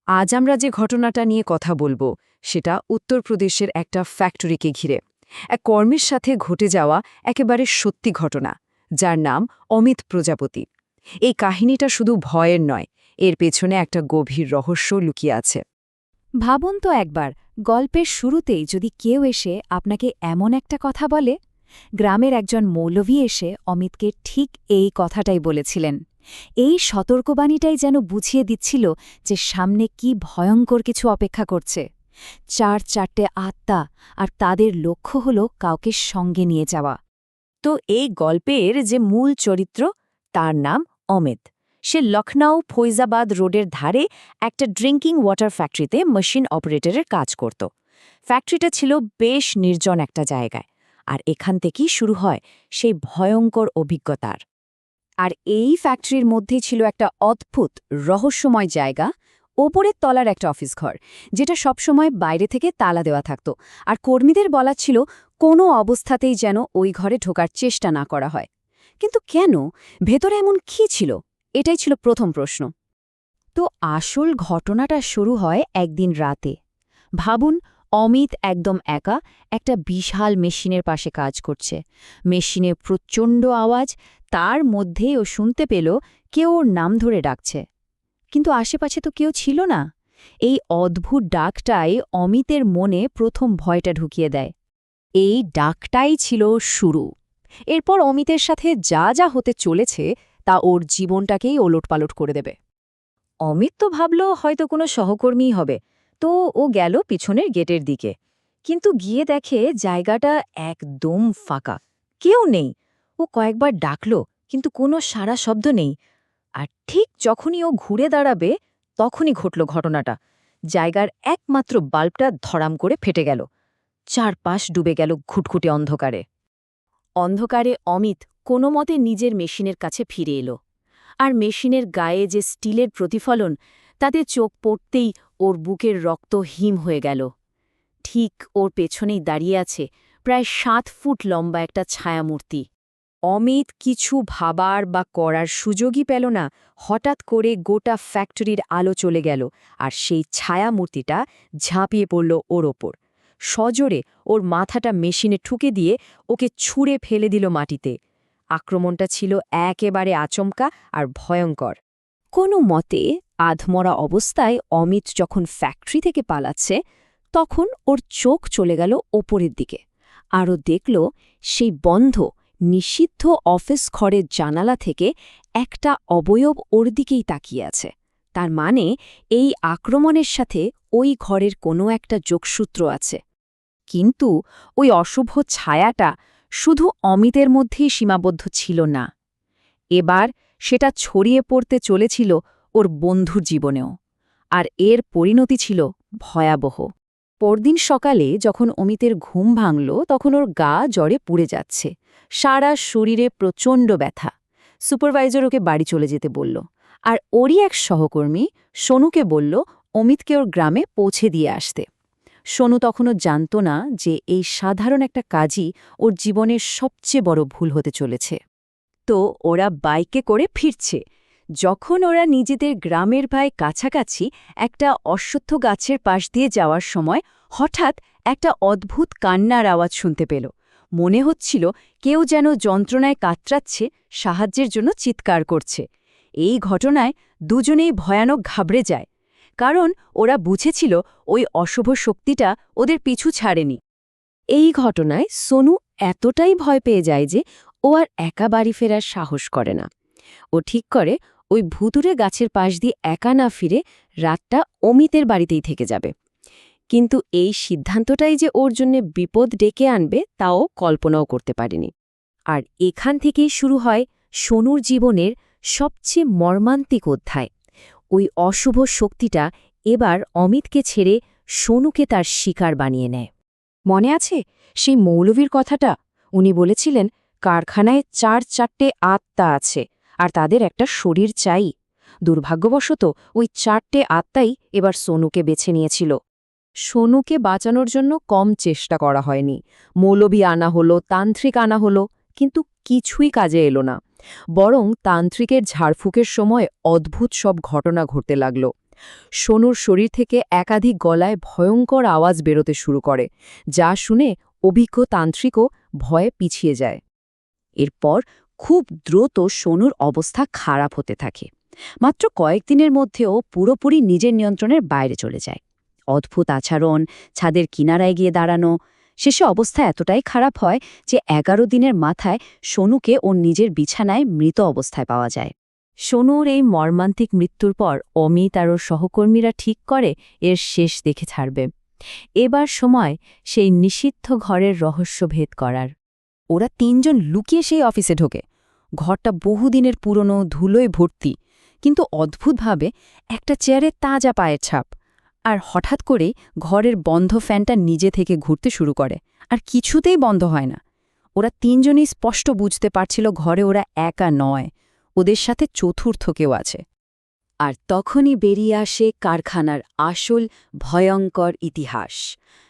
আজ আমরা যে ঘটনাটা নিয়ে কথা বলবো সেটা উত্তরপ্রদেশের একটা ফ্যাক্টরিকে ঘিরে এক কর্মীর সাথে ঘটে যাওয়া একেবারে সত্যি ঘটনা, যার নাম অমিত প্রজাপতি। এই কাহিনীটা শুধু ভয়ের নয়, এর পেছনে একটা গভীর রহস্য লুকিয়ে আছে। ভাবুন তো একবার, গল্পের শুরুতেই যদি কেউ এসে আপনাকে এমন একটা কথা বলে। গ্রামের একজন মৌলভী এসে অমিতকে ঠিক এই কথাটাই বলেছিলেন। এই সতর্কবাণীটাই যেন বুঝিয়ে দিচ্ছিল যে সামনে কি ভয়ঙ্কর কিছু অপেক্ষা করছে। চারটে আত্মা, আর তাদের লক্ষ্য হল কাউকে সঙ্গে নিয়ে যাওয়া। তো এই গল্পের যে মূল চরিত্র, তার নাম অমিত। সে লখনউ ফৈজাবাদ রোডের ধারে একটা ড্রিঙ্কিং ওয়াটার ফ্যাক্টরিতে মেশিন অপারেটরের কাজ করত। ফ্যাক্টরিটা ছিল বেশ নির্জন একটা জায়গায়, আর এখান থেকেই শুরু হয় সেই ভয়ঙ্কর অভিজ্ঞতার। আর এই ফ্যাক্টরির মধ্যেই ছিল একটা অদ্ভুত রহস্যময় জায়গা, ওপরের তলার একটা অফিস ঘর, যেটা সবসময় বাইরে থেকে তালা দেওয়া থাকত, আর কর্মীদের বলা ছিল কোনো অবস্থাতেই যেন ওই ঘরে ঢোকার চেষ্টা না করা হয়। কিন্তু কেন? ভেতরে এমন কী ছিল? এটাই ছিল প্রথম প্রশ্ন। তো আসল ঘটনাটা শুরু হয় একদিন রাতে। ভাবুন, অমিত একদম একা একটা বিশাল মেশিনের পাশে কাজ করছে। মেশিনে প্রচণ্ড আওয়াজ, তার মধ্যেই ও শুনতে পেল কেউ ওর নাম ধরে ডাকছে। কিন্তু আশেপাশে তো কেউ ছিল না। এই অদ্ভুত ডাকটাই অমিতের মনে প্রথম ভয়টা ঢুকিয়ে দেয়। এই ডাকটাই ছিল শুরু। এরপর অমিতের সাথে যা যা হতে চলেছে তা ওর জীবনটাকেই ওলটপালট করে দেবে। অমিত তো ভাবল হয়তো কোনো সহকর্মীই হবে, তো ও গেল পিছনের গেটের দিকে। কিন্তু গিয়ে দেখে জায়গাটা একদম ফাঁকা, কেউ নেই। ও কয়েকবার ডাকল, কিন্তু কোনো সাড়া শব্দ নেই। আর ঠিক যখনই ও ঘুরে দাঁড়াবে, তখনই ঘটল ঘটনাটা। জায়গার একমাত্র বাল্বটা ধড়াম করে ফেটে গেল। চারপাশ ডুবে গেল ঘুটঘুটে অন্ধকারে। অন্ধকারে অমিত কোনো মতে নিজের মেশিনের কাছে ফিরে এলো। আর মেশিনের গায়ে যে স্টিলের প্রতিফলন, তাতে চোখ পড়তেই ওর বুকের রক্ত হিম হয়ে গেল। ঠিক ওর পেছনেই দাঁড়িয়ে আছে প্রায় 7 ফুট লম্বা একটা ছায়ামূর্তি। অমিত কিছু ভাবার বা করার সুযোগই পেল না। হঠাৎ করে গোটা ফ্যাক্টরির আলো চলে গেল, আর সেই ছায়ামূর্তিটা ঝাঁপিয়ে পড়ল ওর ওপর। সজোরে ওর মাথাটা মেশিনে ঠুকে দিয়ে ওকে ছুঁড়ে ফেলে দিল মাটিতে। আক্রমণটা ছিল একেবারে আচমকা আর ভয়ঙ্কর। কোনো মতে আধমরা অবস্থায় অমিত যখন ফ্যাক্টরি থেকে পালাচ্ছে, তখন ওর চোখ চলে গেল ওপরের দিকে। আরও দেখল সেই বন্ধ নিষিদ্ধ অফিস ঘরের জানালা থেকে একটা অবয়ব ওর দিকেই তাকিয়ে আছে। তার মানে এই আক্রমণের সাথে ওই ঘরের কোনো একটা যোগসূত্র আছে। কিন্তু ওই অশুভ ছায়াটা শুধু অমিতের মধ্যেই সীমাবদ্ধ ছিল না। এবার সেটা ছড়িয়ে পড়তে চলেছিল ওর বন্ধুর জীবনেও। আর এর পরিণতি ছিল ভয়াবহ। পরদিন সকালে যখন অমিতের ঘুম ভাঙল, তখন ওর গা জ্বরে পুড়ে যাচ্ছে, সারা শরীরে প্রচণ্ড ব্যথা। সুপারভাইজার ওকে বাড়ি চলে যেতে বলল, আর ওরই এক সহকর্মী সোনুকে বলল অমিতকে ওর গ্রামে পৌঁছে দিয়ে আসতে। সোনু তখনও জানত না যে এই সাধারণ একটা কাজই ওর জীবনের সবচেয়ে বড় ভুল হতে চলেছে। তো ওরা বাইকে করে ফিরছে। যখন ওরা নিজেদের গ্রামের প্রায় কাছাকাছি একটা অশ্বত্থ গাছের পাশ দিয়ে যাওয়ার সময় হঠাৎ একটা অদ্ভুত কান্নার আওয়াজ শুনতে পেল। মনে হচ্ছিল কেউ যেন যন্ত্রণায় কাতরাচ্ছে, সাহায্যের জন্য চিৎকার করছে। এই ঘটনায় দুজনেই ভয়ানক ঘাবড়ে যায়, কারণ ওরা বুঝেছিল ওই অশুভ শক্তিটা ওদের পিছু ছাড়েনি। এই ঘটনায় সোনু এতটাই ভয় পেয়ে যায় যে ও আর একা বাড়ি ফেরার সাহস করে না। ও ঠিক করে ওই ভুতুরে গাছের পাশ দিয়ে একা না ফিরে রাতটা অমিতের বাড়িতেই থেকে যাবে। কিন্তু এই সিদ্ধান্তটাই যে ওর জন্য বিপদ ডেকে আনবে তাও কল্পনাও করতে পারেনি। আর এখান থেকেই শুরু হয় সোনুর জীবনের সবচেয়ে মর্মান্তিক অধ্যায়। ওই অশুভ শক্তিটা এবার অমিতকে ছেড়ে সোনুকে তার শিকার বানিয়ে নেয়। মনে আছে সেই মৌলভীর কথাটা? উনি বলেছিলেন কারখানায় 4 আত্মা আছে, আর তাদের একটা শরীর চাই। দুর্ভাগ্যবশত ওই 4টে আত্মাই এবার সোনুকে বেছে নিয়েছিল। সোনুকে বাঁচানোর জন্য কম চেষ্টা করা হয়নি। মৌলভী আনা হলো, তান্ত্রিক আনা হলো, কিন্তু কিছুই কাজে এলো না। বরং তান্ত্রিকের ঝাড়ফুঁকের সময় অদ্ভুত সব ঘটনা ঘটতে লাগল। সোনুর শরীর থেকে একাধিক গলায় ভয়ঙ্কর আওয়াজ বেরোতে শুরু করে, যা শুনে অভিজ্ঞ তান্ত্রিকও ভয়ে পিছিয়ে যায়। এরপর খুব দ্রুত সোনুর অবস্থা খারাপ হতে থাকে। মাত্র কয়েকদিনের মধ্যেও পুরোপুরি নিজের নিয়ন্ত্রণের বাইরে চলে যায়। অদ্ভুত আচরণ, ছাদের কিনারায় গিয়ে দাঁড়ানো। শেষে অবস্থা এতটাই খারাপ হয় যে 11 দিনের মাথায় সোনুকে ওর নিজের বিছানায় মৃত অবস্থায় পাওয়া যায়। সোনুর এই মর্মান্তিক মৃত্যুর পর অমিত আর ওর সহকর্মীরা ঠিক করে এর শেষ দেখে ছাড়বে। এবার সময় সেই নিষিদ্ধ ঘরের রহস্য ভেদ করার। ওরা 3 জন লুকিয়ে সেই অফিসে ঢোকে। ঘরটা বহুদিনের পুরনো, ধুলোয় ভর্তি, কিন্তু অদ্ভুতভাবে একটা চেয়ারে তাজা পায়ের ছাপ। আর হঠাৎ করেই ঘরের বন্ধ ফ্যানটা নিজে থেকে ঘুরতে শুরু করে, আর কিছুতেই বন্ধ হয় না। ওরা 3 জনই স্পষ্ট বুঝতে পারছিল ঘরে ওরা একা নয়, ওদের সাথে চতুর্থ কেউ আছে। আর তখনই বেরিয়ে আসে কারখানার আসল ভয়ঙ্কর ইতিহাস।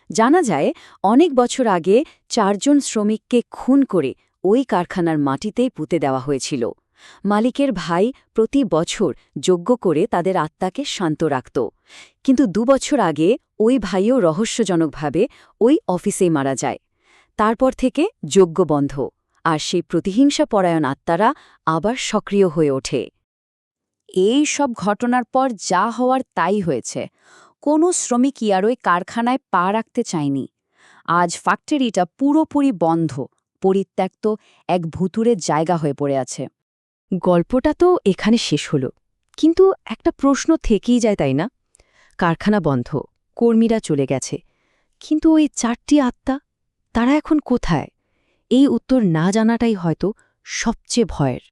জানা যায় অনেক বছর আগে 4 জন শ্রমিককে খুন করে ওই কারখানার মাটিতেই পুঁতে দেওয়া হয়েছিল। মালিকের ভাই প্রতি বছর যজ্ঞ করে তাদের আত্মাকে শান্ত রাখত, কিন্তু 2 বছর আগে ওই ভাইও রহস্যজনকভাবে ওই অফিসেই মারা যায়। তারপর থেকে যজ্ঞ বন্ধ, আর সেই প্রতিহিংসাপরায়ণ আত্মারা আবার সক্রিয় হয়ে ওঠে। এই সব ঘটনার পর যা হওয়ার তাই হয়েছে। কোনো শ্রমিকই আর ওই কারখানায় পা রাখতে চায়নি। আজ ফ্যাক্টরিটা পুরোপুরি বন্ধ, পরিত্যক্ত এক ভুতুড়ে জায়গা হয়ে পড়ে আছে। গল্পটা তো এখানে শেষ হলো, কিন্তু একটা প্রশ্ন থেকেই যায়, তাই না? কারখানা বন্ধ, কর্মীরা চলে গেছে, কিন্তু ওই 4টি আত্মা, তারা এখন কোথায়? এই উত্তর না জানাটাই হয়তো সবচেয়ে ভয়ের।